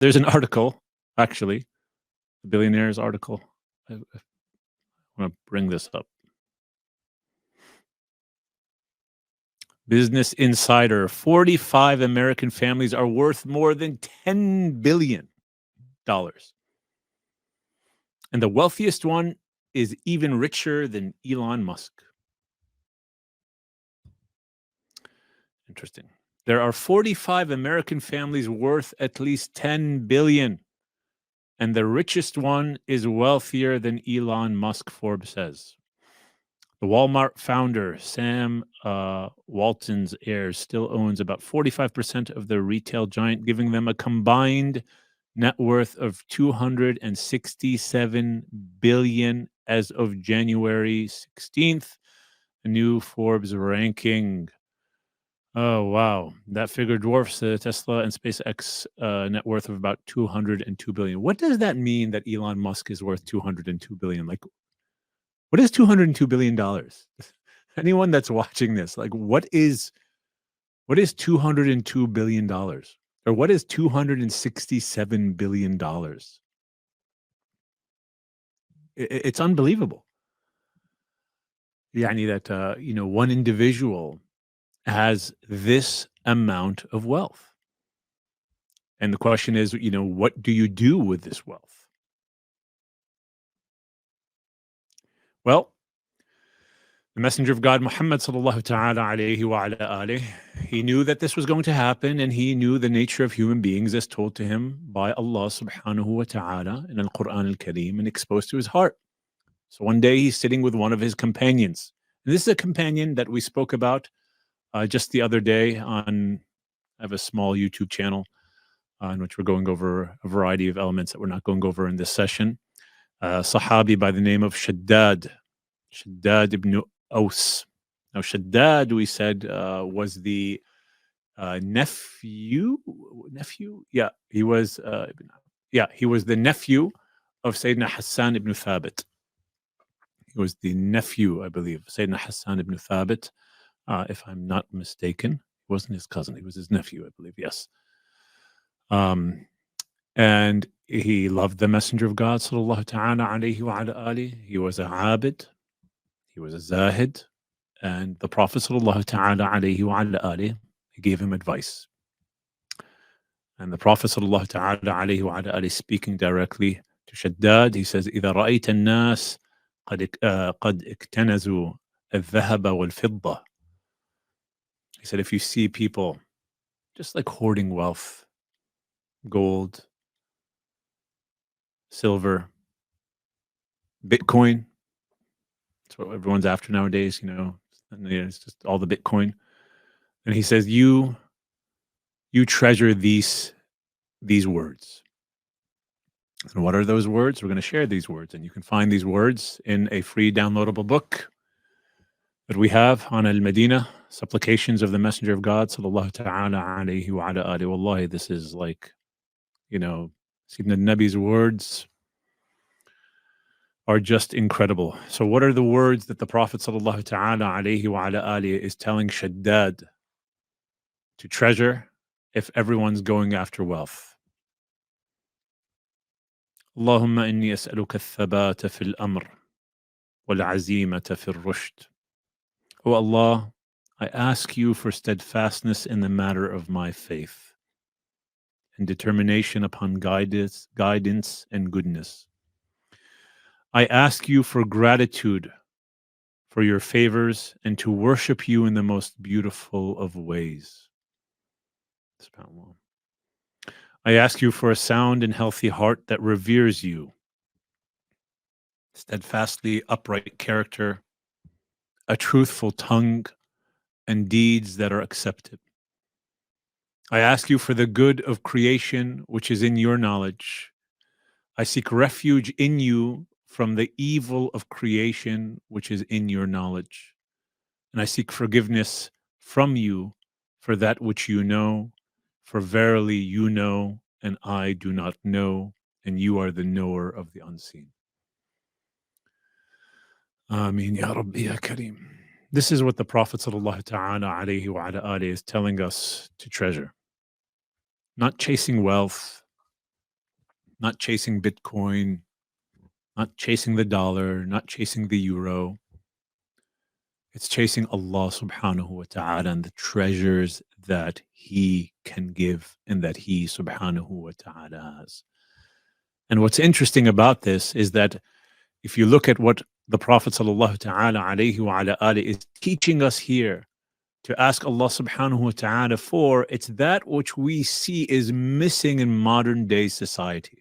There's an article, actually, the Billionaire's article. I want to bring this up. Business Insider, 45 American families are worth more than $10 billion. And the wealthiest one is even richer than Elon Musk. Interesting. There are 45 American families worth at least $10 billion. And the richest one is wealthier than Elon Musk, Forbes says. The Walmart founder, Sam Walton's heirs, still owns about 45% of the retail giant, giving them a combined net worth of $267 billion as of January 16th, a new Forbes ranking. Oh, wow. That figure dwarfs the Tesla and SpaceX net worth of about $202 billion. What does that mean that Elon Musk is worth $202 billion? Like, what is $202 billion? Anyone that's watching this, like, what is $202 billion? Or what is $267 billion? It's unbelievable. Yani that, one individual has this amount of wealth. And the question is, what do you do with this wealth? Well, the Messenger of God, Muhammad sallallahu ta'ala alayhi wa ala alih, he knew that this was going to happen, and he knew the nature of human beings as told to him by Allah subhanahu wa ta'ala in Al-Quran al-Kareem and exposed to his heart. So one day he's sitting with one of his companions. And this is a companion that we spoke about just the other day on, I have a small YouTube channel in which we're going over a variety of elements that we're not going over in this session. Sahabi by the name of Shaddad ibn Aus. Now, Shaddad, we said, was the nephew. Yeah, he was. He was the nephew of Sayyidina Hassan ibn Thabit. He was the nephew, I believe, Sayyidina Hassan ibn Thabit, if I'm not mistaken. He wasn't his cousin; he was his nephew, I believe. Yes. And he loved the Messenger of God, sallallahu ta'ala alayhi wa ala ali. He was a abid. He was a zahid. And the Prophet sallallahu ta'ala alayhi wa ala ali, he gave him advice. And the Prophet sallallahu ta'ala alayhi wa ala ali, speaking directly to Shaddad, he says, إِذَا رَأَيْتَ النَّاسِ قَدْ اكْتَنَزُوا الذَّهَبَ وَالْفِضَّةِ. He said, if you see people just like hoarding wealth, gold, silver, Bitcoin, that's what everyone's after nowadays, and it's just all the Bitcoin. And he says, you treasure these words. And what are those words? We're going to share these words, and you can find these words in a free downloadable book that we have on Al-Madina, Supplications of the Messenger of God, sallallahu ta'ala alayhi wa ala alihi. Wallahi, this is like, Sayyidina Nabi's words are just incredible. So what are the words that the Prophet sallallahu ta'ala alayhi wa ala alihi is telling Shaddad to treasure if everyone's going after wealth? Allahumma inni as'aluka al-thabata fil amr wal-azimata fil rushd. Oh Allah, I ask you for steadfastness in the matter of my faith and determination upon guidance and goodness. I ask you for gratitude for your favors and to worship you in the most beautiful of ways. SubhanAllah. I ask you for a sound and healthy heart that reveres you, steadfastly upright character, a truthful tongue, and deeds that are accepted. I ask you for the good of creation, which is in your knowledge. I seek refuge in you from the evil of creation, which is in your knowledge. And I seek forgiveness from you for that which you know, for verily you know, and I do not know, and you are the knower of the unseen. Ameen ya Rabbi ya Kareem. This is what the Prophet sallallahu ta'ala alayhi wa ala alihi is telling us to treasure. Not chasing wealth, not chasing Bitcoin, not chasing the dollar, not chasing the euro. It's chasing Allah subhanahu wa ta'ala and the treasures that He can give and that He subhanahu wa ta'ala has. And what's interesting about this is that if you look at what the Prophet sallallahu ta'ala alayhi wa ala alihi is teaching us here to ask Allah subhanahu wa ta'ala for, it's that which we see is missing in modern day society.